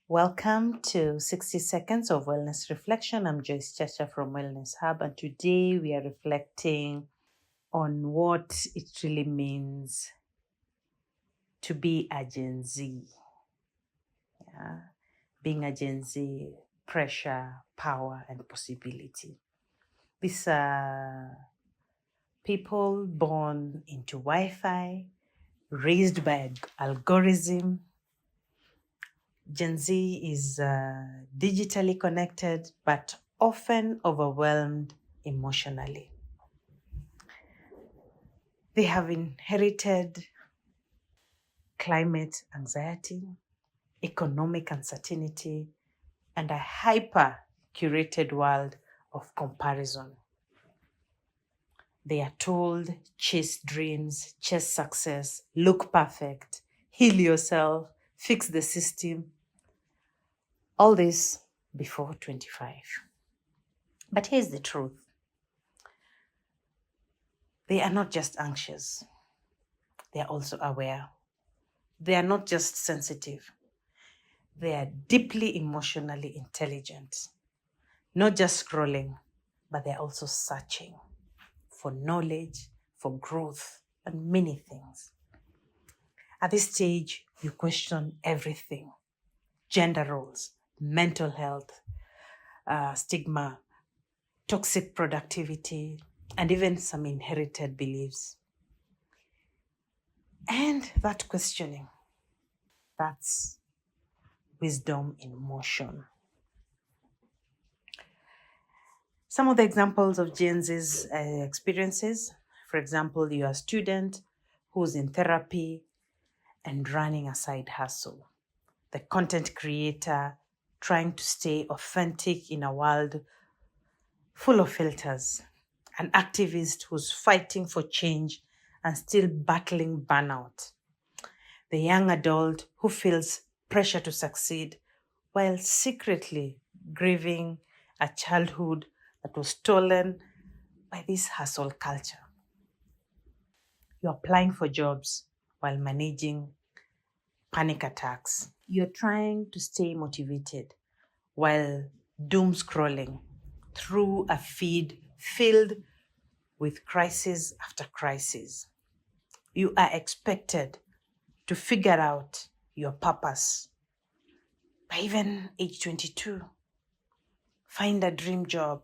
Welcome to 60 Seconds of Wellness Reflection. I'm Joyce Chacha from Wellness Hub, and today we are reflecting on what it really means to be a Gen Z. Yeah? Being a Gen Z, pressure, power, and possibility. These are people born into Wi-Fi, raised by an algorithm. Gen Z is digitally connected, but often overwhelmed emotionally. They have inherited climate anxiety, economic uncertainty, and a hyper curated world of comparison. They are told, chase dreams, chase success, look perfect, heal yourself, fix the system. All this before 25. But here's the truth. They are not just anxious. They are also aware. They are not just sensitive. They are deeply emotionally intelligent. Not just scrolling, but they're also searching for knowledge, for growth, and many things. At this stage, you question everything: gender roles, mental health, stigma, toxic productivity, and even some inherited beliefs. And that questioning, that's wisdom in motion. Some of the examples of Gen Z's experiences: for example, you're a student who's in therapy and running a side hustle, the content creator trying to stay authentic in a world full of filters, an activist who's fighting for change and still battling burnout, the young adult who feels pressure to succeed while secretly grieving a childhood that was stolen by this hustle culture. You're applying for jobs while managing panic attacks. You're trying to stay motivated while doom scrolling through a feed filled with crisis after crisis. You are expected to figure out your purpose by even age 22. Find a dream job,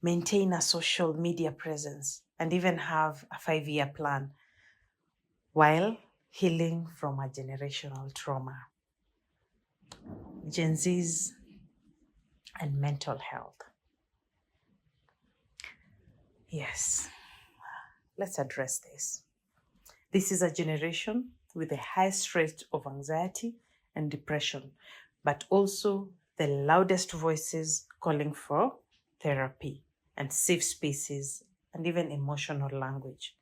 maintain a social media presence, and even have a 5-year plan while healing from a generational trauma. Gen Z's and mental health. Yes, let's address this. This is a generation with the highest rate of anxiety and depression, but also the loudest voices calling for therapy and safe spaces and even emotional language.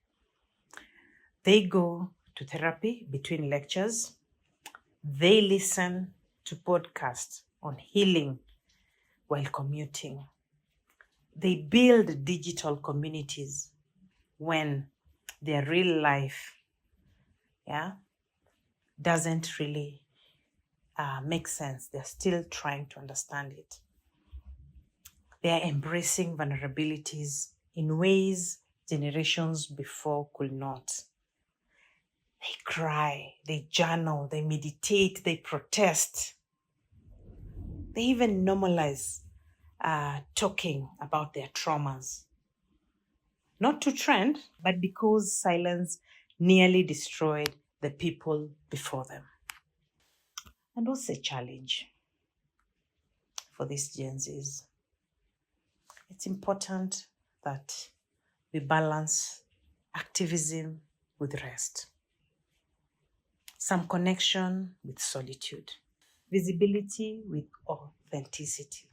They go to therapy between lectures. They listen to podcasts on healing while commuting. They build digital communities when their real life doesn't really make sense. They're still trying to understand it. They are embracing vulnerabilities in ways generations before could not. They cry, they journal, they meditate, they protest. They even normalize talking about their traumas. Not to trend, but because silence nearly destroyed the people before them. And what's the challenge for these Gen Zs? It's important that we balance activism with rest, some connection with solitude, visibility with authenticity,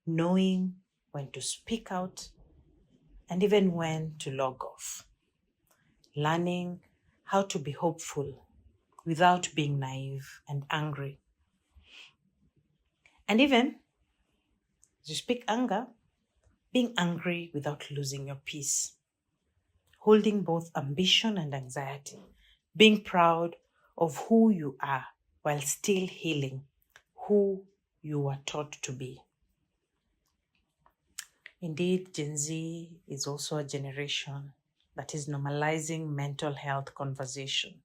knowing when to speak out and even when to log off, learning how to be hopeful without being naive and angry. And even as you speak anger, being angry without losing your peace, holding both ambition and anxiety, being proud of who you are while still healing who you were taught to be. Indeed, Gen Z is also a generation that is normalizing mental health conversation,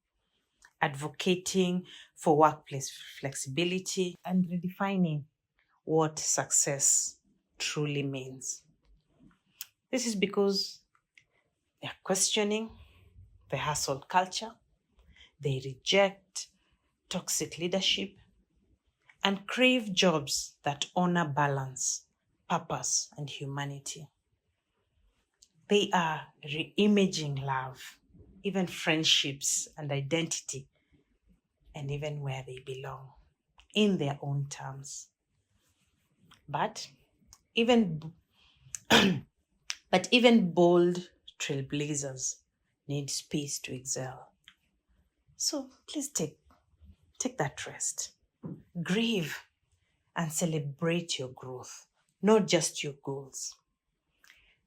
advocating for workplace flexibility, and redefining what success truly means. This is because they're questioning the hustle culture, they reject toxic leadership, and crave jobs that honor balance, purpose, and humanity. They are reimaging love, even friendships and identity, and even where they belong, in their own terms. But even bold trailblazers need space to excel. So please take that rest. Grieve and celebrate your growth, not just your goals.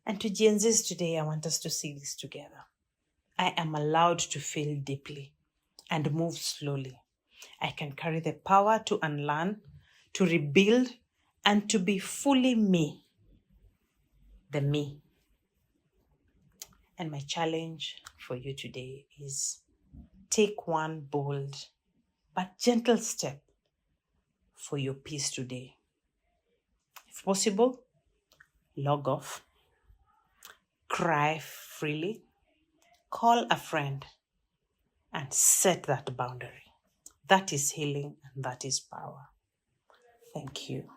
And to Gen Zs today, I want us to see this together. I am allowed to feel deeply and move slowly. I can carry the power to unlearn, to rebuild, and to be fully me, the me. And my challenge for you today is take one bold but gentle step for your peace today. If possible, log off, cry freely, call a friend, and set that boundary. That is healing and that is power. Thank you.